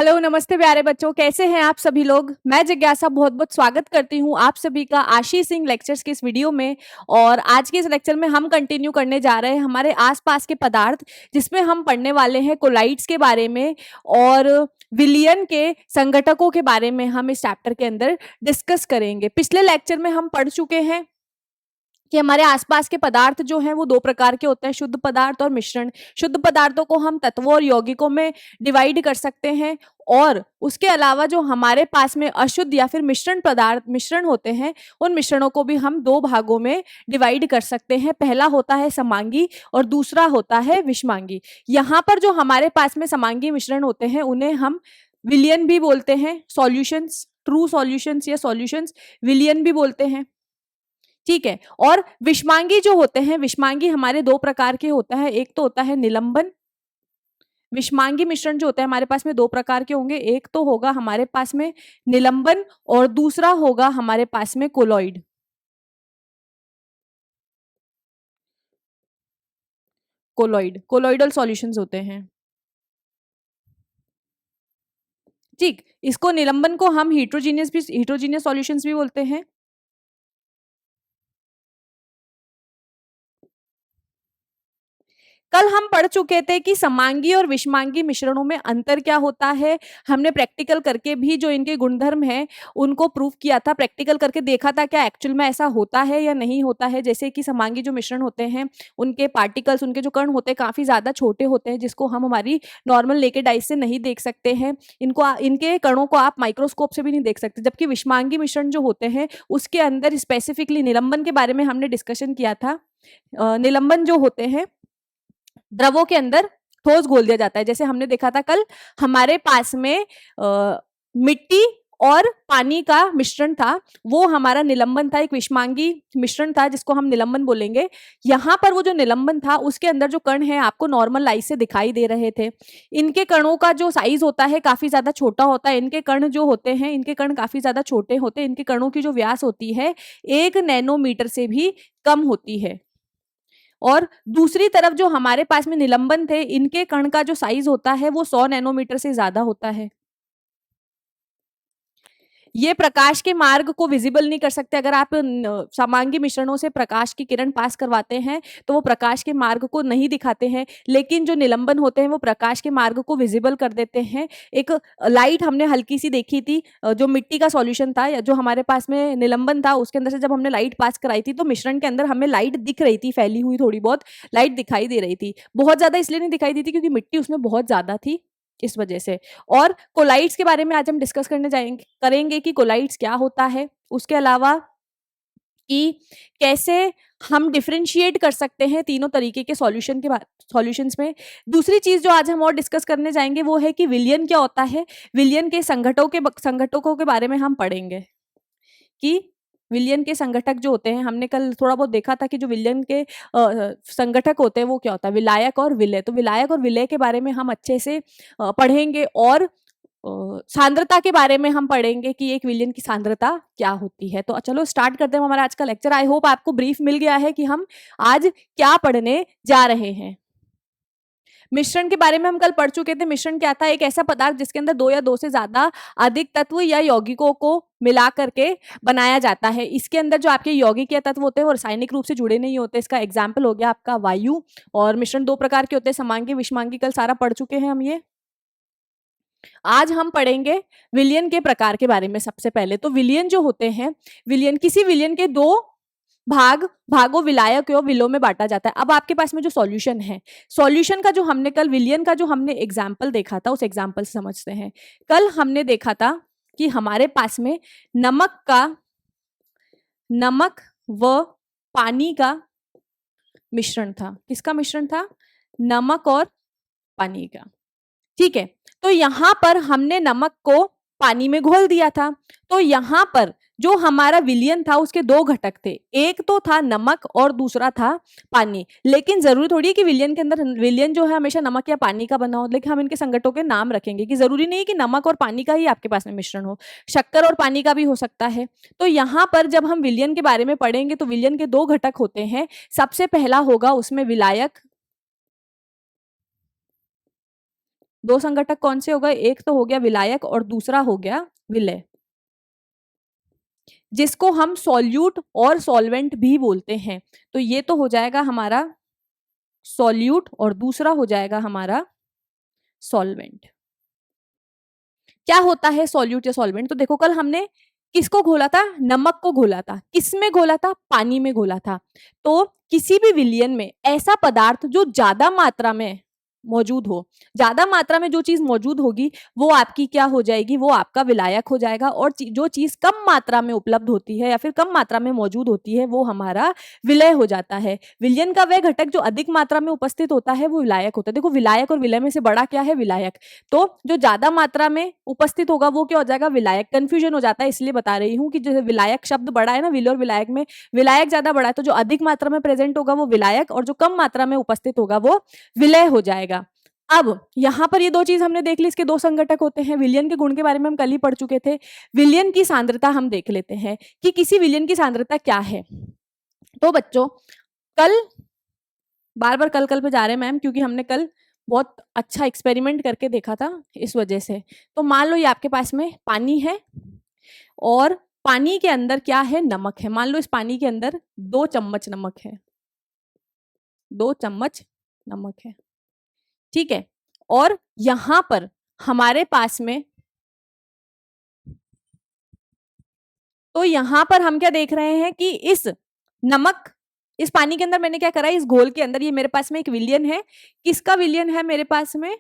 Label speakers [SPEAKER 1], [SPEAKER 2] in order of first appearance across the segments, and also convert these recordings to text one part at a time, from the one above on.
[SPEAKER 1] Hello, नमस्ते प्यारे बच्चों, कैसे हैं आप सभी लोग। मैं जिज्ञासा बहुत बहुत स्वागत करती हूं आप सभी का आशीष सिंह लेक्चर्स के इस वीडियो में। और आज के इस लेक्चर में हम कंटिन्यू करने जा रहे हैं हमारे आसपास के पदार्थ, जिसमें हम पढ़ने वाले हैं कोलाइड्स के बारे में और विलियन के संघटकों के बारे में हम इस चैप्टर के अंदर डिस्कस करेंगे। पिछले लेक्चर में हम पढ़ चुके हैं कि हमारे आसपास के पदार्थ जो हैं वो दो प्रकार के होते हैं, शुद्ध पदार्थ और मिश्रण। शुद्ध पदार्थों को हम तत्वों और यौगिकों में डिवाइड कर सकते हैं, और उसके अलावा जो हमारे पास में अशुद्ध या फिर मिश्रण होते हैं, उन मिश्रणों को भी हम दो भागों में डिवाइड कर सकते हैं। पहला होता है समांगी और दूसरा होता है विषमांगी। यहाँ पर जो हमारे पास में समांगी मिश्रण होते हैं उन्हें हम विलियन भी बोलते हैं, सॉल्यूशंस, ट्रू सॉल्यूशंस या सॉल्यूशंस विलियन भी बोलते हैं, ठीक है। और विषमांगी जो होते हैं, विषमांगी हमारे दो प्रकार के होता है। एक तो होता है निलंबन। विषमांगी मिश्रण जो होता है हमारे पास में दो प्रकार के होंगे, एक तो होगा हमारे पास में निलंबन और दूसरा होगा हमारे पास में कोलॉइड। कोलॉइडल सॉल्यूशंस होते हैं, ठीक। इसको निलंबन को हम हीट्रोजीनियस सॉल्यूशंस भी बोलते हैं। कल हम पढ़ चुके थे कि समांगी और विषमांगी मिश्रणों में अंतर क्या होता है। हमने प्रैक्टिकल करके भी जो इनके गुणधर्म हैं उनको प्रूव किया था, प्रैक्टिकल करके देखा था क्या एक्चुअल में ऐसा होता है या नहीं होता है। जैसे कि समांगी जो मिश्रण होते हैं उनके पार्टिकल्स, उनके जो कण होते हैं काफी ज्यादा छोटे होते हैं, जिसको हम हमारी नॉर्मल नेकेड आई से नहीं देख सकते हैं। इनके कणों को आप माइक्रोस्कोप से भी नहीं देख सकते। जबकि विषमांगी मिश्रण जो होते हैं उसके अंदर स्पेसिफिकली निलंबन के बारे में हमने डिस्कशन किया था। निलंबन जो होते हैं द्रवों के अंदर ठोस घोल दिया जाता है। जैसे हमने देखा था कल, हमारे पास में मिट्टी और पानी का मिश्रण था, वो हमारा निलंबन था, एक विषमांगी मिश्रण था जिसको हम निलंबन बोलेंगे। यहाँ पर वो जो निलंबन था उसके अंदर जो कण है आपको नॉर्मल लाइट से दिखाई दे रहे थे। इनके कणों का जो साइज होता है काफी ज्यादा छोटा होता है। इनके कण जो होते हैं, इनके कण काफी ज्यादा छोटे होते हैं। इनके कणों की जो व्यास होती है 1 नैनोमीटर से भी कम होती है। और दूसरी तरफ जो हमारे पास में निलंबन थे, इनके कण का जो साइज होता है वो 100 नैनोमीटर से ज्यादा होता है। ये प्रकाश के मार्ग को विजिबल नहीं कर सकते। अगर आप समांगी मिश्रणों से प्रकाश की किरण पास करवाते हैं तो वो प्रकाश के मार्ग को नहीं दिखाते हैं, लेकिन जो निलंबन होते हैं वो प्रकाश के मार्ग को विजिबल कर देते हैं। एक लाइट हमने हल्की सी देखी थी, जो मिट्टी का सॉल्यूशन था या जो हमारे पास में निलंबन था उसके अंदर से जब हमने लाइट पास कराई थी तो मिश्रण के अंदर हमें लाइट दिख रही थी, फैली हुई थोड़ी बहुत लाइट दिखाई दे रही थी। बहुत ज्यादा इसलिए नहीं दिखाई दी थी क्योंकि मिट्टी उसमें बहुत ज्यादा थी, इस वजह से। और कोलाइड्स के बारे में आज हम डिस्कस करेंगे कि कोलाइड्स क्या होता है, उसके अलावा कि कैसे हम डिफरेंशिएट कर सकते हैं तीनों तरीके के सॉल्यूशंस में। दूसरी चीज जो आज हम और डिस्कस करने जाएंगे वो है कि विलियन क्या होता है। विलियन के संघटकों के बारे में हम पढ़ेंगे कि विलियन के संघटक जो होते हैं, हमने कल थोड़ा बहुत देखा था कि जो विलियन के संघटक होते हैं वो क्या होता है, विलायक और विलय। तो विलायक और विलय के बारे में हम अच्छे से पढ़ेंगे, और सांद्रता के बारे में हम पढ़ेंगे कि एक विलियन की सांद्रता क्या होती है। तो चलो स्टार्ट करते हैं हमारा आज का लेक्चर। आई होप आपको ब्रीफ मिल गया है कि हम आज क्या पढ़ने जा रहे हैं। मिश्रण के बारे में हम कल पढ़ चुके थे। मिश्रण क्या था, एक ऐसा पदार्थ जिसके अंदर दो या दो से ज्यादा अधिक तत्व या यौगिकों को मिला करके बनाया जाता है। इसके अंदर जो आपके यौगिक या तत्व होते हैं वो रासायनिक रूप से जुड़े नहीं होते। इसका एग्जाम्पल हो गया आपका वायु। और मिश्रण दो प्रकार के होते हैं, समांगी विषमांगी, कल सारा पढ़ चुके हैं हम ये। आज हम पढ़ेंगे विलियन के प्रकार के बारे में। सबसे पहले तो विलियन जो होते हैं, किसी विलियन के दो भागों विलायक और विलों में बांटा जाता है। अब आपके पास में जो सॉल्यूशन है, सॉल्यूशन का जो हमने कल विलियन का जो हमने एग्जाम्पल देखा था उस एग्जाम्पल से समझते हैं। कल हमने देखा था कि हमारे पास में नमक व पानी का मिश्रण था। किसका मिश्रण था? नमक और पानी का, ठीक है। तो यहां पर हमने नमक को पानी में घोल दिया था। तो यहां पर जो हमारा विलियन था उसके दो घटक थे, एक तो था नमक और दूसरा था पानी। लेकिन जरूरी थोड़ी है कि विलियन जो है हमेशा नमक या पानी का बना हो, लेकिन हम इनके संघटकों के नाम रखेंगे कि जरूरी नहीं है कि नमक और पानी का ही आपके पास में मिश्रण हो, शक्कर और पानी का भी हो सकता है। तो यहाँ पर जब हम विलियन के बारे में पढ़ेंगे तो विलियन के दो घटक होते हैं। सबसे पहला होगा उसमें विलायक, दो संघटक कौन से हो गए, एक तो हो गया विलायक और दूसरा हो गया विलय, जिसको हम सॉल्यूट और सॉल्वेंट भी बोलते हैं। तो ये तो हो जाएगा हमारा सॉल्यूट और दूसरा हो जाएगा हमारा सॉल्वेंट। क्या होता है सॉल्यूट या सॉल्वेंट? तो देखो कल हमने किसको घोला था, नमक को घोला था। किसमें घोला था, पानी में घोला था। तो किसी भी विलयन में ऐसा पदार्थ जो ज्यादा मात्रा में मौजूद हो, ज्यादा मात्रा में जो चीज मौजूद होगी वो आपकी क्या हो जाएगी, वो आपका विलायक हो जाएगा। और जो चीज कम मात्रा में उपलब्ध होती है या फिर कम मात्रा में मौजूद होती है वो हमारा विलय हो जाता है। विलयन का वह घटक जो अधिक मात्रा में उपस्थित होता है वो विलायक होता है। देखो विलायक और विलय में से बड़ा क्या है, विलायक। तो जो ज्यादा मात्रा में उपस्थित होगा वो क्या हो जाएगा, विलायक। कंफ्यूजन हो जाता है इसलिए बता रही हूँ कि जैसे विलायक शब्द बड़ा है ना, विलय और विलायक में विलायक ज्यादा बड़ा है, तो जो अधिक मात्रा में प्रेजेंट होगा वो विलायक और जो कम मात्रा में उपस्थित होगा वो विलय हो जाएगा। अब यहां पर ये दो चीज हमने देख ली, इसके दो संघटक होते हैं। विलयन के गुण के बारे में हम कल ही पढ़ चुके थे। विलयन की सांद्रता हम देख लेते हैं कि किसी विलयन की सांद्रता क्या है। तो बच्चों कल, बार बार कल कल पे जा रहे हैं मैम क्योंकि हमने कल बहुत अच्छा एक्सपेरिमेंट करके देखा था इस वजह से। तो मान लो ये आपके पास में पानी है और पानी के अंदर क्या है, नमक है। मान लो इस पानी के अंदर 2 चम्मच नमक है, 2 चम्मच नमक है, ठीक है। और यहां पर हमारे पास में, तो यहां पर हम क्या देख रहे हैं कि इस नमक, इस पानी के अंदर मैंने क्या करा है, इस घोल के अंदर ये मेरे पास में एक विलयन है। किसका विलयन है मेरे पास में,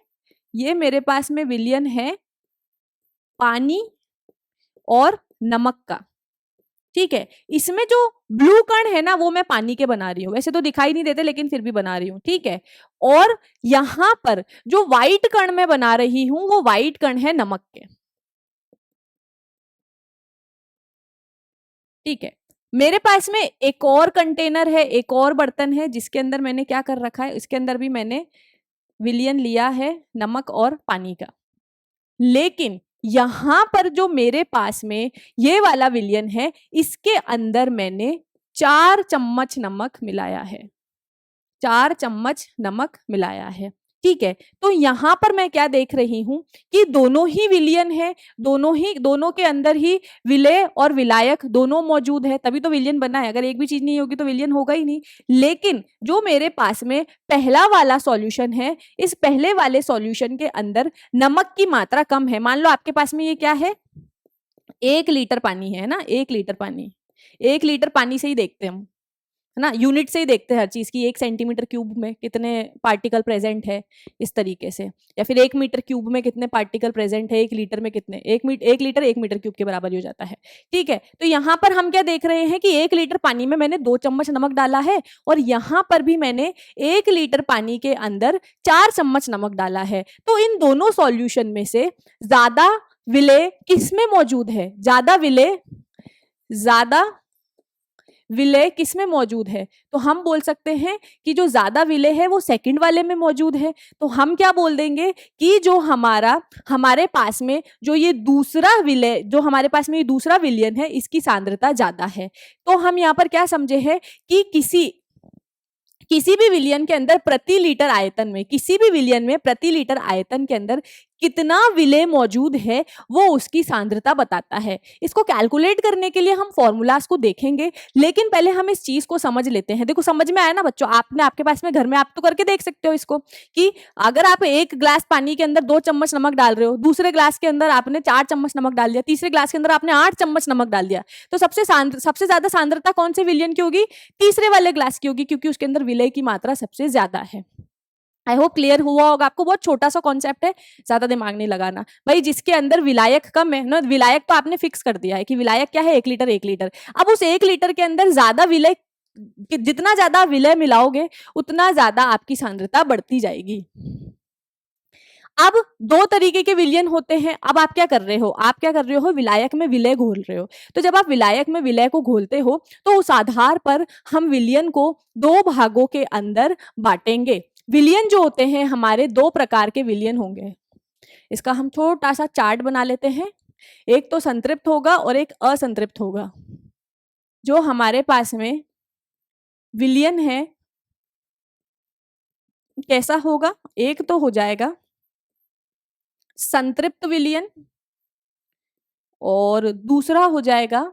[SPEAKER 1] ये मेरे पास में विलयन है पानी और नमक का, ठीक है। इसमें जो ब्लू कण है ना वो मैं पानी के बना रही हूँ, वैसे तो दिखाई नहीं देते लेकिन फिर भी बना रही हूँ, ठीक है। और यहां पर जो व्हाइट कण मैं बना रही हूं वो व्हाइट कण है नमक के, ठीक है। मेरे पास में एक और कंटेनर है, एक और बर्तन है जिसके अंदर मैंने क्या कर रखा है, इसके अंदर भी मैंने विलयन लिया है नमक और पानी का। लेकिन यहां पर जो मेरे पास में ये वाला विलयन है इसके अंदर मैंने 4 चम्मच नमक मिलाया है, 4 चम्मच नमक मिलाया है, ठीक है। तो यहां पर मैं क्या देख रही हूं कि दोनों ही विलयन है, दोनों के अंदर ही विलय और विलायक दोनों मौजूद है, तभी तो विलयन बना है। अगर एक भी चीज नहीं होगी तो विलयन होगा ही नहीं। लेकिन जो मेरे पास में पहला वाला सॉल्यूशन है, इस पहले वाले सॉल्यूशन के अंदर नमक की मात्रा कम है। मान लो आपके पास में ये क्या है, 1 लीटर पानी है ना, 1 लीटर पानी, 1 लीटर पानी से ही देखते हैं हम, है ना, यूनिट से ही देखते हैं हर चीज की। 1 सेंटीमीटर क्यूब में कितने पार्टिकल प्रेजेंट है, इस तरीके से। या फिर 1 मीटर क्यूब में कितने पार्टिकल प्रेजेंट है, 1 लीटर में कितने, 1 लीटर 1 मीटर क्यूब के बराबर ही हो जाता है, ठीक है। तो यहाँ पर हम क्या देख रहे हैं कि 1 लीटर पानी में मैंने 2 चम्मच नमक डाला है और यहाँ पर भी मैंने 1 लीटर पानी के अंदर 4 चम्मच नमक डाला है। तो इन दोनों सॉल्यूशन में से ज्यादा विलय किसमें मौजूद है, ज्यादा विलय किसमें मौजूद है? तो हम बोल सकते हैं कि जो ज्यादा विलय है वो सेकंड वाले में मौजूद है। तो हम क्या बोल देंगे कि जो हमारे पास में जो ये दूसरा विलय, जो हमारे पास में ये दूसरा विलयन है इसकी सांद्रता ज्यादा है। तो हम यहाँ पर क्या समझे हैं कि किसी भी विलयन के अंदर प्रति लीटर आयतन में, किसी भी विलयन में प्रति लीटर आयतन के अंदर कितना विलय मौजूद है वो उसकी सांद्रता बताता है। इसको कैलकुलेट करने के लिए हम फॉर्मूलाज को देखेंगे, लेकिन पहले हम इस चीज को समझ लेते हैं। देखो समझ में आया ना बच्चों, आपने आपके पास में घर में आप तो करके देख सकते हो इसको, कि अगर आप 1 ग्लास पानी के अंदर 2 चम्मच नमक डाल रहे हो, दूसरे ग्लास के अंदर आपने 4 चम्मच नमक डाल दिया, तीसरे ग्लास के अंदर आपने 8 चम्मच नमक डाल दिया, तो सबसे ज्यादा सांद्रता कौन से विलयन की होगी? तीसरे वाले ग्लास की होगी, क्योंकि उसके अंदर विलय की मात्रा सबसे ज्यादा है। आई होप क्लियर हुआ होगा आपको। बहुत छोटा सा कॉन्सेप्ट है, ज्यादा दिमाग नहीं लगाना भाई। जिसके अंदर विलायक कम है ना, विलायक तो आपने फिक्स कर दिया है कि विलायक क्या है, 1 लीटर 1 लीटर। अब उस 1 लीटर के अंदर ज्यादा विलय, जितना ज्यादा विलय मिलाओगे उतना ज्यादा आपकी सांद्रता बढ़ती जाएगी। अब 2 तरीके के विलयन होते हैं। अब आप क्या कर रहे हो, विलायक में विलय घोल रहे हो। तो जब आप विलायक में विलय को घोलते हो तो उस आधार पर हम विलयन को 2 भागों के अंदर बांटेंगे। विलयन जो होते हैं हमारे 2 प्रकार के विलयन होंगे। इसका हम छोटा सा चार्ट बना लेते हैं। एक तो संतृप्त होगा और एक असंतृप्त होगा। जो हमारे पास में विलयन है कैसा होगा, एक तो हो जाएगा संतृप्त विलयन, और दूसरा हो जाएगा,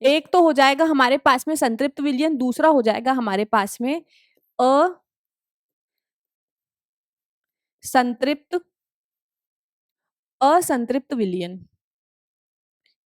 [SPEAKER 1] एक तो हो जाएगा हमारे पास में संतृप्त विलयन, दूसरा हो जाएगा हमारे पास में असंतृप्त असंतृप्त विलयन।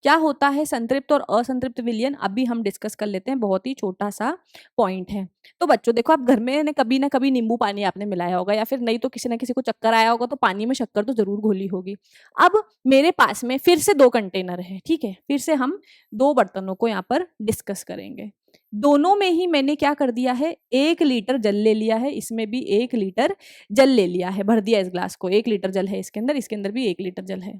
[SPEAKER 1] क्या होता है संतृप्त और असंतृप्त विलयन, अभी हम डिस्कस कर लेते हैं, बहुत ही छोटा सा पॉइंट है। तो बच्चों देखो, आप घर में कभी ना कभी नींबू पानी आपने मिलाया होगा, या फिर नहीं तो किसी ना किसी को चक्कर आया होगा तो पानी में शक्कर तो जरूर घोली होगी। अब मेरे पास में फिर से 2 कंटेनर है, ठीक है, फिर से हम 2 बर्तनों को यहाँ पर डिस्कस करेंगे। दोनों में ही मैंने क्या कर दिया है, 1 लीटर जल ले लिया है, इसमें भी 1 लीटर जल ले लिया है, भर दिया इस ग्लास को, 1 लीटर जल है इसके अंदर भी 1 लीटर जल है,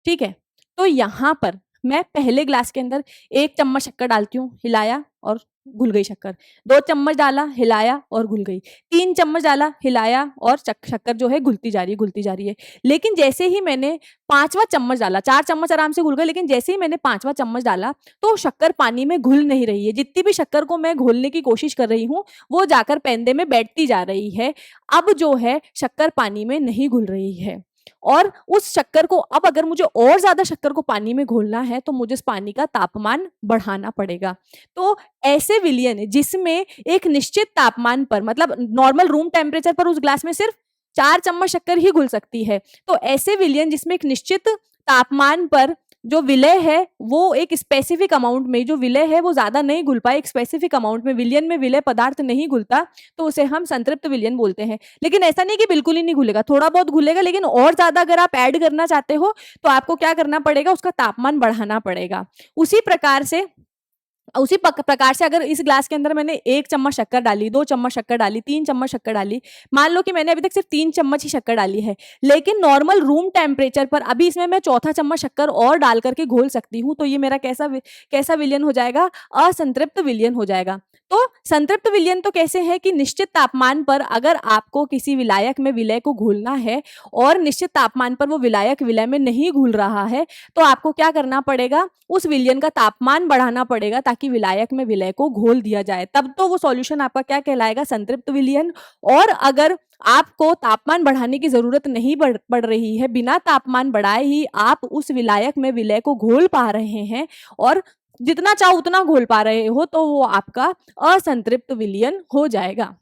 [SPEAKER 1] ठीक है। तो यहां पर मैं पहले ग्लास के अंदर 1 चम्मच शक्कर डालती हूँ, हिलाया और घुल गई शक्कर, 2 चम्मच डाला, हिलाया और घुल गई, 3 चम्मच डाला, हिलाया और शक्कर जो है घुलती जा रही है। लेकिन जैसे ही मैंने 5वां चम्मच डाला, 4 चम्मच आराम से घुल गए, लेकिन जैसे ही मैंने 5वां चम्मच डाला तो शक्कर पानी में घुल नहीं रही है। जितनी भी शक्कर को मैं घोलने की कोशिश कर रही हूँ वो जाकर पेंदे में बैठती जा रही है। अब जो है शक्कर पानी में नहीं घुल रही है, और उस शक्कर को, अब अगर मुझे और ज्यादा शक्कर को पानी में घोलना है तो मुझे इस पानी का तापमान बढ़ाना पड़ेगा। तो ऐसे विलयन जिसमें एक निश्चित तापमान पर, मतलब नॉर्मल रूम टेम्परेचर पर उस ग्लास में सिर्फ 4 चम्मच शक्कर ही घुल सकती है, तो ऐसे विलयन जिसमें एक निश्चित तापमान पर जो विलय है वो एक स्पेसिफिक अमाउंट में, जो विलय है वो ज्यादा नहीं घुल पाए, एक स्पेसिफिक अमाउंट में विलयन में विलय पदार्थ नहीं घुलता, तो उसे हम संतृप्त विलयन बोलते हैं। लेकिन ऐसा नहीं कि बिल्कुल ही नहीं घुलेगा, थोड़ा बहुत घुलेगा, लेकिन और ज्यादा अगर आप ऐड करना चाहते हो तो आपको क्या करना पड़ेगा, उसका तापमान बढ़ाना पड़ेगा। उसी प्रकार से अगर इस ग्लास के अंदर मैंने 1 चम्मच शक्कर डाली, 2 चम्मच शक्कर डाली, 3 चम्मच शक्कर डाली, मान लो कि मैंने अभी तक सिर्फ 3 चम्मच ही शक्कर डाली है, लेकिन नॉर्मल रूम टेम्परेचर पर अभी इसमें मैं चौथा चम्मच शक्कर और डाल करके घोल सकती हूँ, तो ये मेरा कैसा विलयन हो जाएगा, असंतृप्त विलयन हो जाएगा। तो संतृप्त विलयन तो कैसे है कि निश्चित तापमान पर अगर आपको किसी विलायक में विलय को घोलना है और निश्चित तापमान पर वो विलायक विलय में नहीं घुल रहा है, तो आपको क्या करना पड़ेगा, उस विलयन का तापमान बढ़ाना पड़ेगा ताकि विलायक में विलय को घोल दिया जाए, तब तो वो सॉल्यूशन आपका क्या कहलाएगा, संतृप्त विलयन। और अगर आपको तापमान बढ़ाने की जरूरत नहीं पड़ रही है, बिना तापमान बढ़ाए ही आप उस विलायक में विलय को घोल पा रहे हैं और जितना चाहो उतना घोल पा रहे हो, तो वो आपका असंतृप्त विलयन हो जाएगा।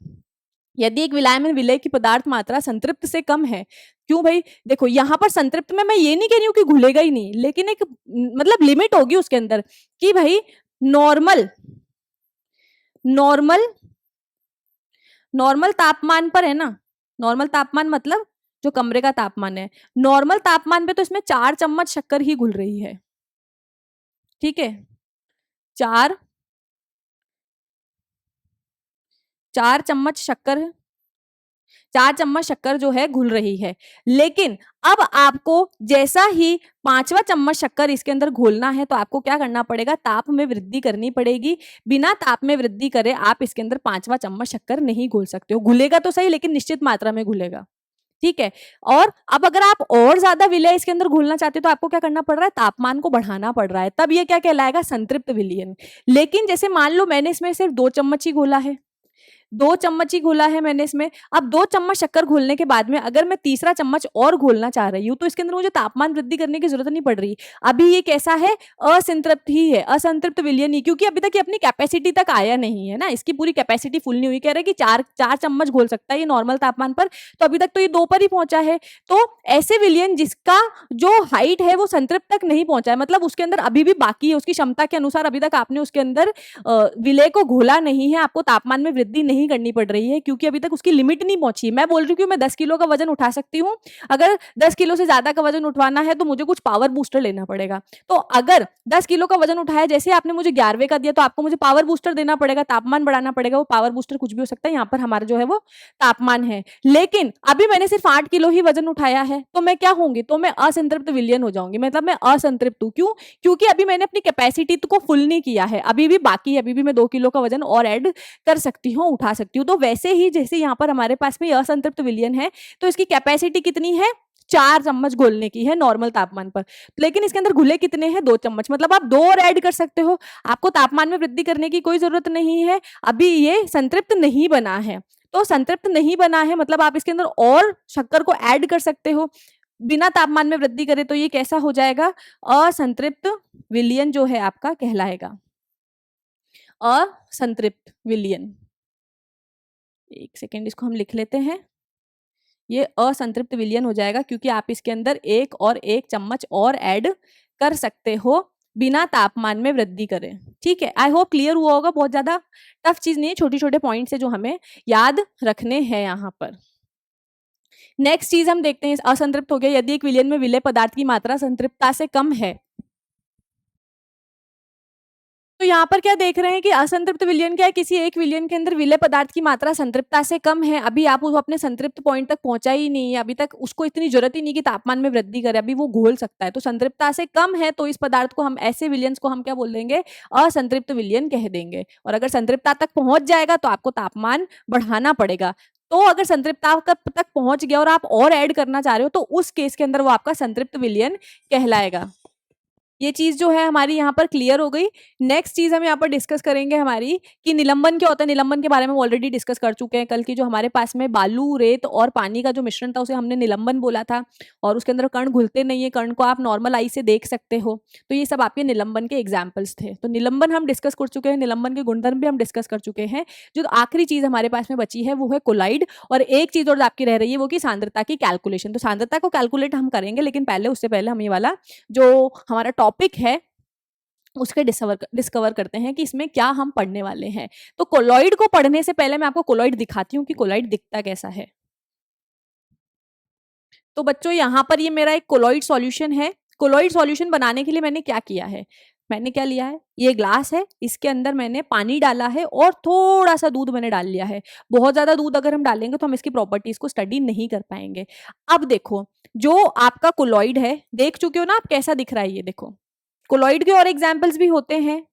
[SPEAKER 1] यदि एक विलाय में विलय की पदार्थ मात्रा संतृप्त से कम है, क्यों भाई, देखो यहाँ पर संतृप्त में मैं ये नहीं कह रही हूँ कि घुलेगा ही नहीं, लेकिन एक मतलब लिमिट होगी उसके अंदर कि भाई नॉर्मल नॉर्मल नॉर्मल तापमान पर है ना, नॉर्मल तापमान मतलब जो कमरे का तापमान है, नॉर्मल तापमान पे तो इसमें 4 चम्मच शक्कर ही घुल रही है, ठीक है, 4 चम्मच शक्कर, 4 चम्मच शक्कर जो है घुल रही है। लेकिन अब आपको जैसा ही 5वां चम्मच शक्कर इसके अंदर घोलना है तो आपको क्या करना पड़ेगा, ताप में वृद्धि करनी पड़ेगी। बिना ताप में वृद्धि करे आप इसके अंदर 5वां चम्मच शक्कर नहीं घोल सकते हो, घुलेगा तो सही लेकिन निश्चित मात्रा में घुलेगा, ठीक है। और अब अगर आप और ज्यादा विलय इसके अंदर घोलना चाहते हो तो आपको क्या करना पड़ रहा है, तापमान को बढ़ाना पड़ रहा है, तब ये क्या कहलाएगा, संतृप्त विलयन। लेकिन जैसे मान लो मैंने इसमें सिर्फ 2 चम्मच ही घोला है, 2 चम्मच ही घोला है मैंने इसमें, अब 2 चम्मच शक्कर घोलने के बाद में अगर मैं तीसरा चम्मच और घोलना चाह रही हूँ तो इसके अंदर मुझे तापमान वृद्धि करने की जरूरत नहीं पड़ रही। अभी ये कैसा है, असंतृप्त ही है, असंतृप्त विलयन ही, क्योंकि अभी तक ये अपनी कैपेसिटी तक आया नहीं है ना, इसकी पूरी कैपेसिटी फुल नहीं हुई। कह रहे कि 4 चम्मच घोल सकता है ये नॉर्मल तापमान पर, तो अभी तक तो ये 2 पर ही पहुंचा है। तो ऐसे विलयन जिसका जो हाइट है वो संतृप्त तक नहीं पहुंचा है, मतलब उसके अंदर अभी भी बाकी है, उसकी क्षमता के अनुसार अभी तक आपने उसके अंदर विलय को घोला नहीं है, आपको तापमान में वृद्धि नहीं करनी पड़ रही है क्योंकि अभी तक उसकी लिमिट नहीं पहुंची। मैं बोल रही हूँ मैं 10 किलो का वजन उठा सकती हूँ, अगर 10 किलो से ज्यादा का वजन उठवाना है तो मुझे कुछ पावर बूस्टर लेना पड़ेगा। तो अगर 10 किलो का वजन उठाया, जैसे आपने मुझे 11वें का दिया, तो आपको मुझे पावर बूस्टर देना पड़ेगा, तापमान बढ़ाना पड़ेगा। वो पावर बूस्टर कुछ भी हो सकता है, यहाँ पर हमारा जो है वो तापमान है। लेकिन अभी मैंने सिर्फ 8 किलो ही वजन उठाया है, तो मैं क्या होंगी, तो मैं असंतृप्त विलयन हो जाऊंगी, मतलब मैं असंतृप्त हूँ। क्यों, क्योंकि अभी मैंने अपनी कैपेसिटी को फुल नहीं किया है, अभी भी बाकी है, अभी भी मैं 2 किलो का वजन और ऐड कर सकती हूँ, उठा सकती हूँ। तो वैसे ही जैसे यहाँ पर हमारे पास में असंतृप्त विलयन है, तो इसकी कैपेसिटी कितनी है, 4 चम्मच घोलने की है नॉर्मल तापमान पर, लेकिन इसके अंदर घुले कितने हैं, 2 चम्मच, मतलब आप 2 और ऐड कर सकते हो, आपको तापमान में वृद्धि करने की कोई जरूरत नहीं है। अभी ये संतृप्त नहीं बना है, तो संतृप्त नहीं बना है मतलब आप इसके अंदर और शक्कर को ऐड कर सकते हो। बिना तापमान में वृद्धि करे तो ये कैसा हो जाएगा, असंतृप्त विलयन जो है आपका कहलाएगा, असंतृप्त विलयन। एक सेकेंड इसको हम लिख लेते हैं, ये असंतृप्त विलयन हो जाएगा क्योंकि आप इसके अंदर 1 चम्मच और ऐड कर सकते हो बिना तापमान में वृद्धि करें। ठीक है, आई होप क्लियर हुआ होगा, बहुत ज्यादा टफ चीज नहीं है, छोटे छोटे पॉइंट्स है जो हमें याद रखने हैं यहाँ पर। नेक्स्ट चीज हम देखते हैं, असंतृप्त हो गया, यदि एक विलयन में विलेय पदार्थ की मात्रा संतृप्तता से कम है, तो यहाँ पर क्या देख रहे हैं कि असंतृप्त विलयन क्या है, किसी एक विलयन के अंदर विलेय पदार्थ की मात्रा संतृप्तता से कम है, अभी आप वो अपने संतृप्त पॉइंट तक पहुंचा ही नहीं है, अभी तक उसको इतनी जरूरत ही नहीं कि तापमान में वृद्धि करे, अभी वो घोल सकता है, तो संतृप्तता से कम है, तो इस पदार्थ को हम, ऐसे विलयंस को हम क्या बोल देंगे, असंतृप्त विलयन कह देंगे। और अगर संतृप्तता तक पहुंच जाएगा तो आपको तापमान बढ़ाना पड़ेगा। तो अगर संतृप्तता तक पहुंच गया और आप और ऐड करना चाह रहे हो तो उस केस के अंदर वो आपका संतृप्त विलयन कहलाएगा। ये चीज जो है हमारी यहाँ पर क्लियर हो गई। नेक्स्ट चीज हम यहाँ पर डिस्कस करेंगे हमारी कि निलंबन क्या होता है। निलंबन के बारे में ऑलरेडी डिस्कस कर चुके हैं कल की, जो हमारे पास में बालू, रेत और पानी का जो मिश्रण था उसे हमने निलंबन बोला था, और उसके अंदर कण घुलते नहीं है, कण को आप नॉर्मल आई से देख सकते हो। तो ये सब आपके निलंबन के एग्जाम्पल्स थे। तो निलंबन हम डिस्कस कर चुके हैं, निलंबन के गुणधर्म भी हम डिस्कस कर चुके हैं। जो आखिरी चीज हमारे पास में बची है वो है कोलाइड, और एक चीज और आपकी रह रही है वो की सांद्रता की कैलकुलेशन। तो सांद्रता को कैलकुलेट हम करेंगे, लेकिन पहले उससे पहले हम ये वाला जो हमारा टॉपिक है उसके डिस्कवर करते हैं कि इसमें क्या हम पढ़ने वाले हैं। तो कोलॉइड को पढ़ने से पहले मैं आपको कोलॉइड दिखाती हूँ कि कोलॉइड दिखता कैसा है। तो बच्चों यहाँ पर ये मेरा एक कोलॉइड सॉल्यूशन है। कोलॉइड सॉल्यूशन बनाने के लिए मैंने क्या किया है, मैंने क्या लिया है, ये ग्लास है, इसके अंदर मैंने पानी डाला है और थोड़ा सा दूध मैंने डाल लिया है। बहुत ज्यादा दूध अगर हम डालेंगे तो हम इसकी प्रॉपर्टीज को स्टडी नहीं कर पाएंगे। अब देखो, जो आपका कोलॉइड है, देख चुके हो ना आप कैसा दिख रहा है, ये देखो। कोलॉइड के और एग्जाम्पल्स भी होते हैं,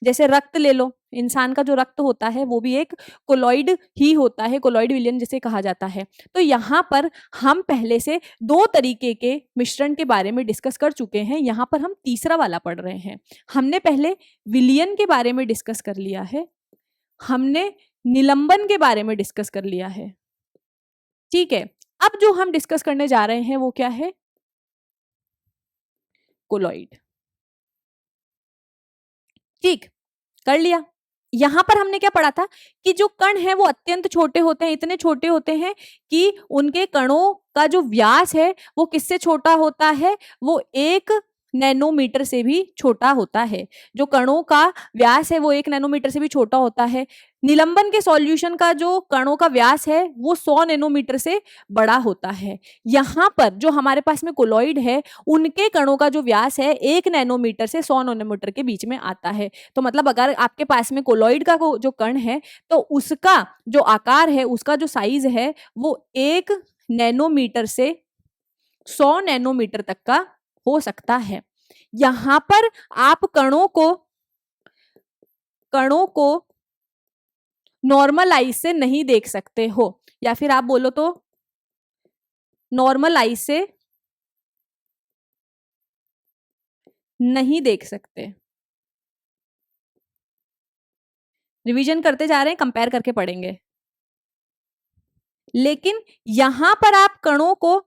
[SPEAKER 1] जैसे रक्त ले लो, इंसान का जो रक्त होता है वो भी एक कोलॉइड ही होता है, कोलॉइड विलयन जिसे कहा जाता है। तो यहाँ पर हम पहले से 2 तरीके के मिश्रण के बारे में डिस्कस कर चुके हैं, यहाँ पर हम तीसरा वाला पढ़ रहे हैं। हमने पहले विलयन के बारे में डिस्कस कर लिया है, हमने निलंबन के बारे में डिस्कस कर लिया है। ठीक है, अब जो हम डिस्कस करने जा रहे हैं वो क्या है, कोलॉइड। ठीक, कर लिया। यहां पर हमने क्या पढ़ा था कि जो कण है वो अत्यंत छोटे होते हैं, इतने छोटे होते हैं कि उनके कणों का जो व्यास है वो किससे छोटा होता है, वो 1 नैनोमीटर से भी छोटा होता है। जो कणों का व्यास है वो 1 नैनोमीटर से भी छोटा होता है। निलंबन के सॉल्यूशन का जो कणों का व्यास है वो 100 नैनोमीटर से बड़ा होता है। यहाँ पर जो हमारे पास में कोलॉइड है उनके कणों का जो व्यास है 1 नैनोमीटर से 100 नैनोमीटर के बीच में आता है। तो मतलब अगर आपके पास में कोलॉइड का जो कण है तो उसका जो आकार है, उसका जो साइज है वो 1 नैनोमीटर से 100 नैनोमीटर तक का हो सकता है। यहां पर आप कणों को नॉर्मल आई से नहीं देख सकते हो, या फिर आप बोलो तो नॉर्मल आई से नहीं देख सकते। रिवीजन करते जा रहे हैं, कंपेयर करके पढ़ेंगे। लेकिन यहां पर आप कणों को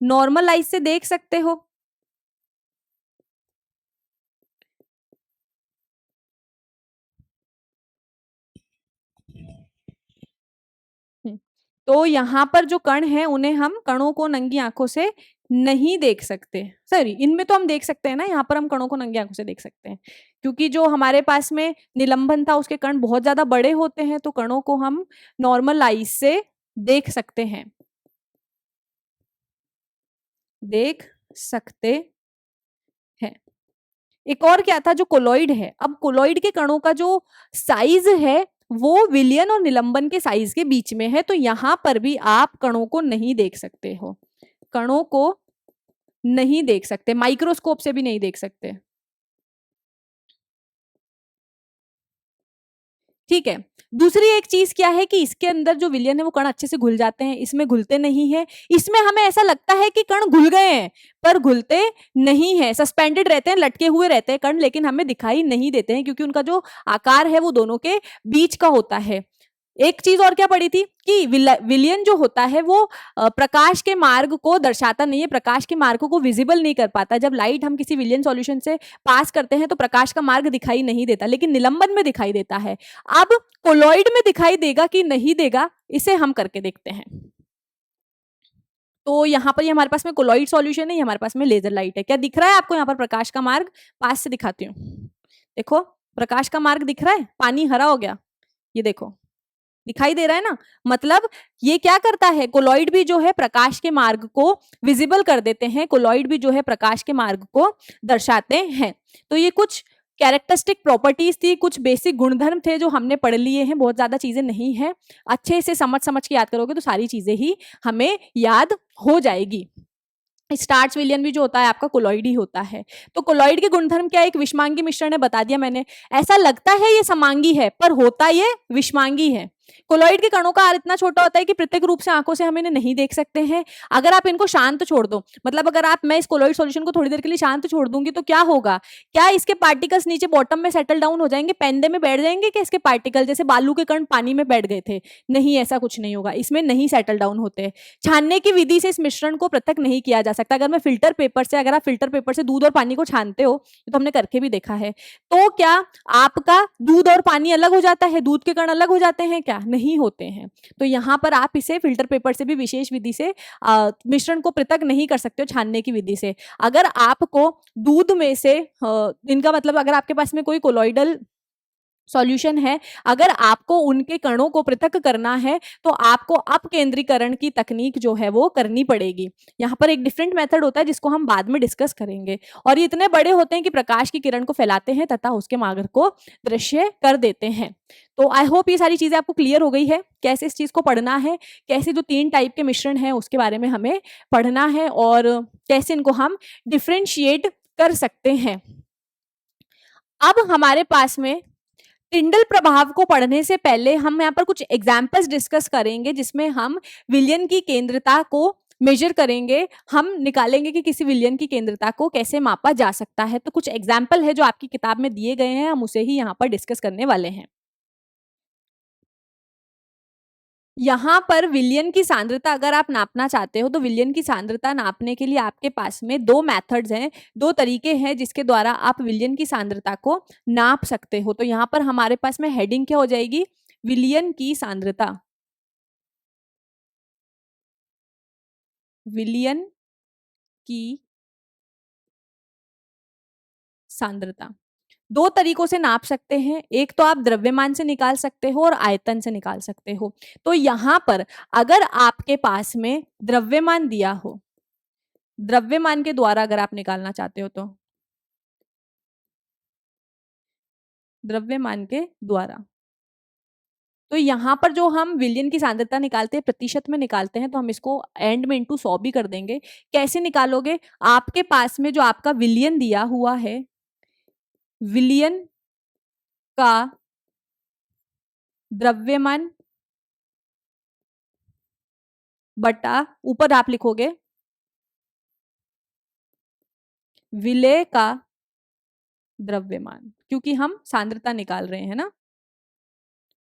[SPEAKER 1] नॉर्मल आई से देख सकते हो। तो यहाँ पर जो कण है उन्हें हम कणों को नंगी आंखों से नहीं देख सकते। सॉरी, इनमें तो हम देख सकते हैं ना, यहाँ पर हम कणों को नंगी आंखों से देख सकते हैं, क्योंकि जो हमारे पास में निलंबन था उसके कण बहुत ज्यादा बड़े होते हैं, तो कणों को हम नॉर्मल आई से देख सकते हैं, देख सकते हैं। एक और क्या था, जो कोलॉइड है, अब कोलॉइड के कणों का जो साइज है वो विलयन और निलंबन के साइज के बीच में है, तो यहां पर भी आप कणों को नहीं देख सकते हो, कणों को नहीं देख सकते, माइक्रोस्कोप से भी नहीं देख सकते। ठीक है, दूसरी एक चीज क्या है कि इसके अंदर जो विलयन है वो कण अच्छे से घुल जाते हैं, इसमें घुलते नहीं है। इसमें हमें ऐसा लगता है कि कण घुल गए हैं पर घुलते नहीं है, सस्पेंडेड रहते हैं, लटके हुए रहते हैं कण, लेकिन हमें दिखाई नहीं देते हैं क्योंकि उनका जो आकार है वो दोनों के बीच का होता है। एक चीज और क्या पड़ी थी कि विलयन जो होता है वो प्रकाश के मार्ग को दर्शाता नहीं है, प्रकाश के मार्ग को विजिबल नहीं कर पाता। जब लाइट हम किसी विलयन सॉल्यूशन से पास करते हैं तो प्रकाश का मार्ग दिखाई नहीं देता, लेकिन निलंबन में दिखाई देता है। अब कोलॉइड में दिखाई देगा कि नहीं देगा, इसे हम करके देखते हैं। तो यहाँ पर ये हमारे पास में कोलॉइड सॉल्यूशन है, ये हमारे पास में लेजर लाइट है। क्या दिख रहा है आपको यहाँ पर प्रकाश का मार्ग? पास से दिखाती हूँ, देखो प्रकाश का मार्ग दिख रहा है, पानी हरा हो गया, ये देखो दिखाई दे रहा है ना। मतलब ये क्या करता है, कोलॉइड भी जो है प्रकाश के मार्ग को विजिबल कर देते हैं, कोलॉइड भी जो है प्रकाश के मार्ग को दर्शाते हैं। तो ये कुछ कैरेक्टरिस्टिक प्रॉपर्टीज थी, कुछ बेसिक गुणधर्म थे जो हमने पढ़ लिए हैं, बहुत ज्यादा चीजें नहीं है। अच्छे से समझ समझ के याद करोगे तो सारी चीजें ही हमें याद हो जाएगी। स्टार्च विलयन भी जो होता है आपका कोलॉइड ही होता है। तो कोलॉइड के गुणधर्म क्या है? एक विषमांगी मिश्रण है, बता दिया मैंने। ऐसा लगता है ये समांगी है, पर होता ये विषमांगी है। कोलॉइड के कणों का आकार इतना छोटा होता है कि प्रत्येक रूप से आंखों से हम इन्हें नहीं देख सकते हैं। अगर आप इनको शांत छोड़ दो, मतलब अगर मैं इस कोलॉइड सॉल्यूशन को थोड़ी देर के लिए शांत छोड़ दूंगी तो क्या होगा? क्या इसके पार्टिकल्स नीचे बॉटम में सेटल डाउन हो जाएंगे, पेंदे में बैठ जाएंगे? कि इसके पार्टिकल जैसे बालू के कण पानी में बैठ गए थे? नहीं, ऐसा कुछ नहीं होगा, इसमें नहीं सेटल डाउन होते। छानने की विधि से इस मिश्रण को पृथक नहीं किया जा सकता। अगर मैं फिल्टर पेपर से, अगर आप फिल्टर पेपर से दूध और पानी को छानते हो, तो हमने करके भी देखा है, तो क्या आपका दूध और पानी अलग हो जाता है? दूध के कण अलग हो जाते हैं क्या? नहीं होते हैं। तो यहाँ पर आप इसे फिल्टर पेपर से भी विशेष विधि से मिश्रण को पृथक नहीं कर सकते हो, छानने की विधि से। अगर आपको दूध में से इनका मतलब अगर आपके पास में कोई कोलॉइडल सॉल्यूशन है, अगर आपको उनके कणों को पृथक करना है तो आपको अपकेंद्रीकरण की तकनीक जो है वो करनी पड़ेगी। यहाँ पर एक डिफरेंट मेथड होता है जिसको हम बाद में डिस्कस करेंगे, और ये इतने बड़े होते हैं कि प्रकाश की किरण को फैलाते हैं तथा उसके मार्ग को दृश्य कर देते हैं। तो आई होप ये सारी चीजें आपको क्लियर हो गई है, कैसे इस चीज को पढ़ना है, कैसे जो 3 टाइप के मिश्रण है उसके बारे में हमें पढ़ना है, और कैसे इनको हम डिफ्रेंशिएट कर सकते हैं। अब हमारे पास में टिंडल प्रभाव को पढ़ने से पहले हम यहाँ पर कुछ एग्जाम्पल्स डिस्कस करेंगे, जिसमें हम विलयन की केंद्रता को मेजर करेंगे। हम निकालेंगे कि किसी विलयन की केंद्रता को कैसे मापा जा सकता है। तो कुछ एग्जाम्पल है जो आपकी किताब में दिए गए हैं, हम उसे ही यहाँ पर डिस्कस करने वाले हैं। यहाँ पर विलयन की सांद्रता अगर आप नापना चाहते हो, तो विलयन की सांद्रता नापने के लिए आपके पास में 2 मेथड्स हैं, 2 तरीके हैं जिसके द्वारा आप विलयन की सांद्रता को नाप सकते हो। तो यहाँ पर हमारे पास में हेडिंग क्या हो जाएगी? विलयन की सांद्रता। विलयन की सांद्रता 2 तरीकों से नाप सकते हैं, एक तो आप द्रव्यमान से निकाल सकते हो और आयतन से निकाल सकते हो। तो यहाँ पर अगर आपके पास में द्रव्यमान दिया हो, द्रव्यमान के द्वारा अगर आप निकालना चाहते हो, तो द्रव्यमान के द्वारा, तो यहाँ पर जो हम विलयन की सांद्रता निकालते हैं प्रतिशत में निकालते हैं, तो हम इसको एंड में इंटू 100 भी कर देंगे। कैसे निकालोगे? आपके पास में जो आपका विलयन दिया हुआ है, विलयन का द्रव्यमान बटा, ऊपर आप लिखोगे विलय का द्रव्यमान, क्योंकि हम सांद्रता निकाल रहे हैं ना,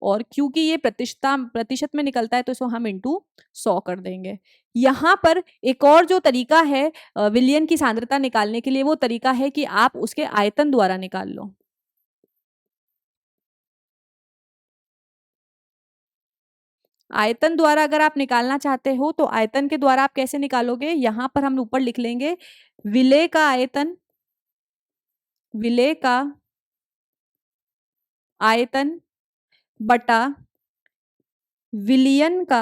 [SPEAKER 1] और क्योंकि ये प्रतिशत में निकलता है तो इसको हम इंटू 100 कर देंगे। यहाँ पर एक और जो तरीका है विलयन की सांद्रता निकालने के लिए, वो तरीका है कि आप उसके आयतन द्वारा निकाल लो। आयतन द्वारा अगर आप निकालना चाहते हो तो आयतन के द्वारा आप कैसे निकालोगे? यहाँ पर हम ऊपर लिख लेंगे विलय का आयतन, विलय का आयतन बटा विलयन का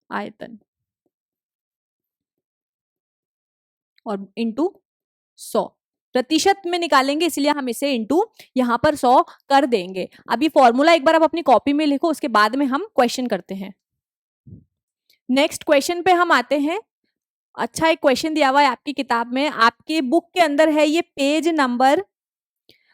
[SPEAKER 1] आयतन, और इंटू 100। प्रतिशत में निकालेंगे इसलिए हम इसे इंटू यहाँ पर 100 कर देंगे। अभी फॉर्मूला एक बार आप अपनी कॉपी में लिखो, उसके बाद में हम क्वेश्चन करते हैं। नेक्स्ट क्वेश्चन पे हम आते हैं। अच्छा, एक क्वेश्चन दिया हुआ है आपकी किताब में, आपके बुक के अंदर है, ये पेज नंबर,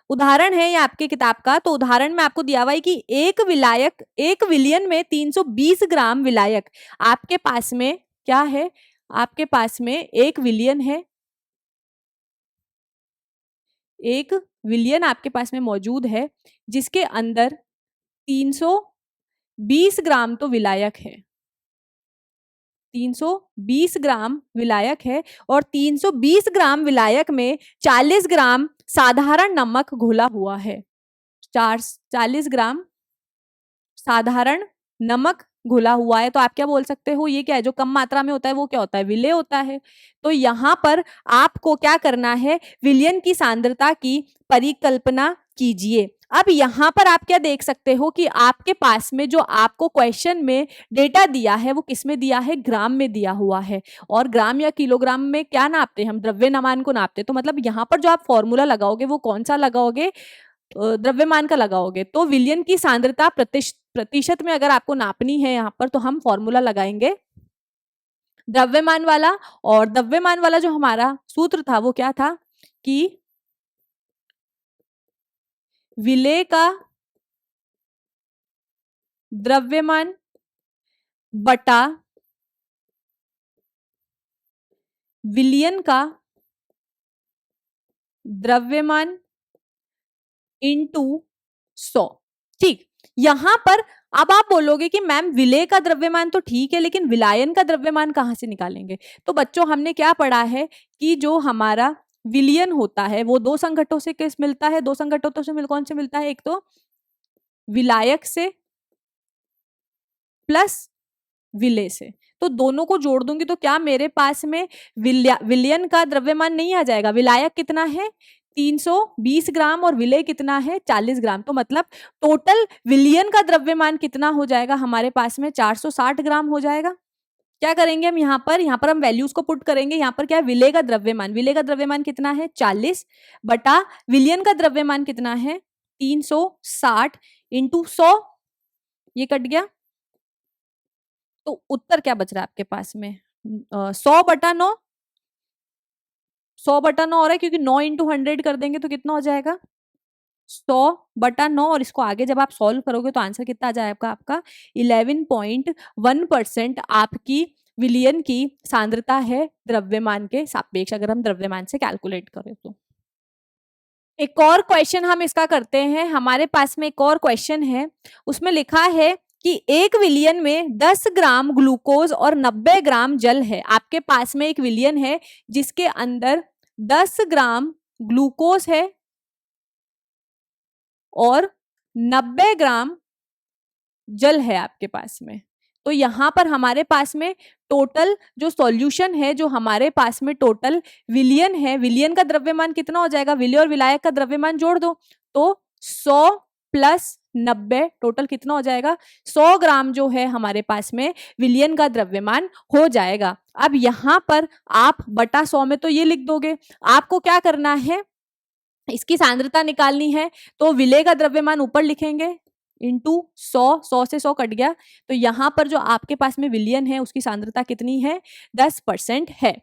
[SPEAKER 1] उदाहरण है ये आपके किताब का। तो उदाहरण में आपको दिया हुआ है कि एक विलायक, एक विलयन में 320 ग्राम विलायक, आपके पास में क्या है? आपके पास में एक विलयन है, एक विलियन आपके पास में मौजूद है जिसके अंदर 320 ग्राम तो विलायक है, 320 ग्राम विलायक है, और 320 ग्राम विलायक में 40 ग्राम साधारण नमक घोला हुआ है। 40 ग्राम साधारण नमक घुला हुआ है। तो आप क्या बोल सकते हो, ये क्या है, जो कम मात्रा में होता है वो क्या होता है, विलेय होता है। तो यहाँ पर आपको क्या करना है, विलयन की सांद्रता की परिकल्पना कीजिए। अब यहाँ पर आप क्या देख सकते हो कि आपके पास में जो आपको क्वेश्चन में डेटा दिया है वो किस में दिया है, ग्राम में दिया हुआ है। और ग्राम या किलोग्राम में क्या नापते हैं हम, द्रव्यमान को नापते हैं। तो मतलब यहाँ पर जो आप फॉर्मूला लगाओगे वो कौन सा लगाओगे, द्रव्यमान का लगाओगे। तो विलयन की सांद्रता प्रतिशत में अगर आपको नापनी है यहाँ पर, तो हम फॉर्मूला लगाएंगे द्रव्यमान वाला। और द्रव्यमान वाला जो हमारा सूत्र था वो क्या था कि विलेय का द्रव्यमान बटा विलयन का द्रव्यमान इंटू 100। ठीक, यहां पर अब आप बोलोगे कि मैम विलेय का द्रव्यमान तो ठीक है, लेकिन विलायन का द्रव्यमान कहां से निकालेंगे। तो बच्चों हमने क्या पढ़ा है कि जो हमारा विलयन होता है वो दो संघटकों से किस मिलता है, दो संघटकों से कौन से मिलता है, एक तो विलायक से प्लस विलेय से। तो दोनों को जोड़ दूंगी तो क्या मेरे पास में विलयन का द्रव्यमान नहीं आ जाएगा। विलायक कितना है 320 ग्राम और विलेय कितना है 40 ग्राम। तो मतलब टोटल विलयन का द्रव्यमान कितना हो जाएगा हमारे पास में 460 ग्राम हो जाएगा। क्या करेंगे हम यहाँ पर हम वैल्यूज को पुट करेंगे। यहाँ पर क्या है, विलेय का द्रव्यमान कितना है 40 बटा विलयन का द्रव्यमान कितना है 360 इंटू 100, ये कट गया। तो उत्तर क्या बच रहा है आपके पास में 100/9, 100/9 हो रहा है क्योंकि 9 इंटू 100 कर देंगे तो कितना हो जाएगा 100/9। और इसको आगे जब आप सॉल्व करोगे तो आंसर कितना आ जाएगा आपका 11.1% आपकी विलयन की सांद्रता है द्रव्यमान के सापेक्ष, अगर हम द्रव्यमान से कैलकुलेट करें तो। एक और क्वेश्चन हम इसका करते हैं। हमारे पास में एक और क्वेश्चन है, उसमें लिखा है कि एक विलियन में 10 ग्राम ग्लूकोज और 90 ग्राम जल है। आपके पास में एक विलियन है जिसके अंदर 10 ग्राम ग्लूकोज है और 90 ग्राम जल है आपके पास में। तो यहां पर हमारे पास में टोटल जो सॉल्यूशन है, जो हमारे पास में टोटल विलयन है, विलयन का द्रव्यमान कितना हो जाएगा, विलेय और विलायक का द्रव्यमान जोड़ दो तो 100 प्लस 90 टोटल कितना हो जाएगा 100 ग्राम जो है हमारे पास में विलयन का द्रव्यमान हो जाएगा। अब यहां पर आप बटा 100 में तो ये लिख दोगे। आपको क्या करना है, इसकी सांद्रता निकालनी है। तो विलेय का द्रव्यमान ऊपर लिखेंगे इंटू 100 से 100 कट गया। तो यहां पर जो आपके पास में विलयन है उसकी सांद्रता कितनी है 10% है।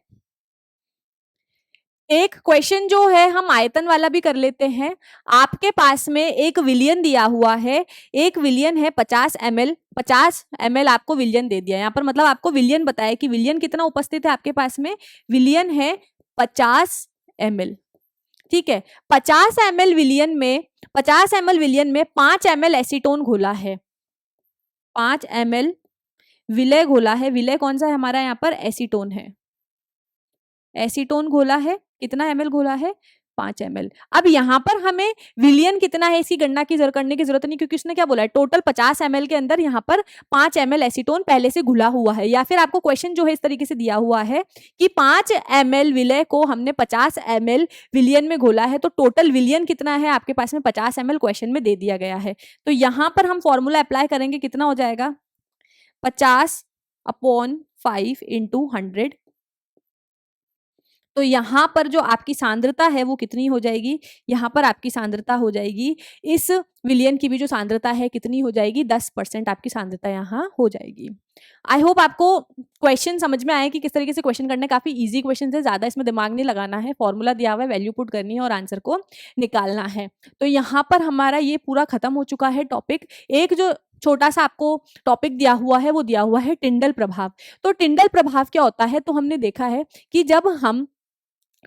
[SPEAKER 1] एक क्वेश्चन जो है हम आयतन वाला भी कर लेते हैं। आपके पास में एक विलयन दिया हुआ है, एक विलयन है 50 ml, 50 ml आपको विलयन दे दिया। यहाँ पर मतलब आपको विलयन बताया कि विलयन कितना उपस्थित है आपके पास में, विलयन है 50 ml। ठीक है, 50 ml विलयन में 5 ml एसीटोन घोला है, 5 ml विलेय घोला है। विलेय कौन सा है हमारा, यहाँ पर एसीटोन है, एसीटोन घोला है। कितना ml घोला है 5 ml। अब यहाँ पर हमें विलयन कितना है इसकी गणना करने की जरूरत नहीं, क्योंकि उसने क्या बोला है टोटल 50 ml के अंदर यहाँ पर 5 ml एसीटोन पहले से घुला हुआ है। या फिर आपको क्वेश्चन जो है इस तरीके से दिया हुआ है कि 5 ml विलेय को हमने 50 ml विलयन में घोला है, तो टोटल विलयन कितना है आपके पास में 50 ml क्वेश्चन में दे दिया गया है। तो यहाँ पर हम फॉर्मूला अप्लाई करेंगे, कितना हो जाएगा 50/5 इंटू 100। तो यहाँ पर जो आपकी सांद्रता है वो कितनी हो जाएगी, यहाँ पर आपकी सांद्रता हो जाएगी, इस विलयन की भी जो सांद्रता है कितनी हो जाएगी 10% आपकी सांद्रता यहाँ हो जाएगी। आई होप आपको क्वेश्चन समझ में आए कि किस तरीके से क्वेश्चन करने, काफी इजी क्वेश्चन है, ज्यादा इसमें दिमाग नहीं लगाना है, फॉर्मूला दिया हुआ है, वैल्यू पुट करनी है और आंसर को निकालना है। तो यहाँ पर हमारा ये पूरा खत्म हो चुका है टॉपिक। एक जो छोटा सा आपको टॉपिक दिया हुआ है वो दिया हुआ है टिंडल प्रभाव। तो टिंडल प्रभाव क्या होता है, तो हमने देखा है कि जब हम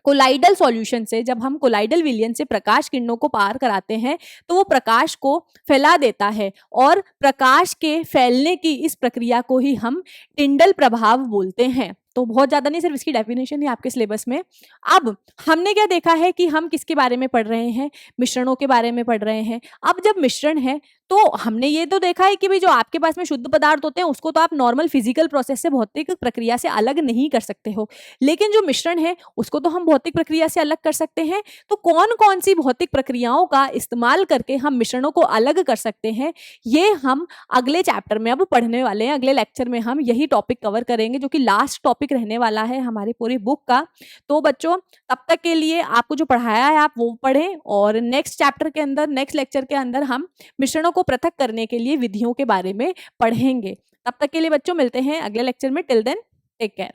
[SPEAKER 1] कोलाइडल सॉल्यूशन से, जब हम कोलाइडल विलयन से प्रकाश किरणों को पार कराते हैं तो वो प्रकाश को फैला देता है, और प्रकाश के फैलने की इस प्रक्रिया को ही हम टिंडल प्रभाव बोलते हैं। तो बहुत ज्यादा नहीं, सिर्फ इसकी डेफिनेशन है आपके सिलेबस में। अब हमने क्या देखा है कि हम किसके बारे में पढ़ रहे हैं, मिश्रणों के बारे में पढ़ रहे हैं। अब जब मिश्रण है तो हमने ये तो देखा है कि भाई जो आपके पास में शुद्ध पदार्थ होते हैं उसको तो आप नॉर्मल फिजिकल प्रोसेस से, भौतिक प्रक्रिया से अलग नहीं कर सकते हो, लेकिन जो मिश्रण है उसको तो हम भौतिक प्रक्रिया से अलग कर सकते हैं। तो कौन कौन सी भौतिक प्रक्रियाओं का इस्तेमाल करके हम मिश्रणों को अलग कर सकते हैं, ये हम अगले चैप्टर में अब पढ़ने वाले हैं। अगले लेक्चर में हम यही टॉपिक कवर करेंगे जो कि लास्ट टॉपिक रहने वाला है हमारी पूरी बुक का। तो बच्चों, तब तक के लिए आपको जो पढ़ाया है आप वो पढ़ें, और नेक्स्ट चैप्टर के अंदर, नेक्स्ट लेक्चर के अंदर हम मिश्रणों को पृथक करने के लिए विधियों के बारे में पढ़ेंगे। तब तक के लिए बच्चों मिलते हैं अगले लेक्चर में। Till then take care.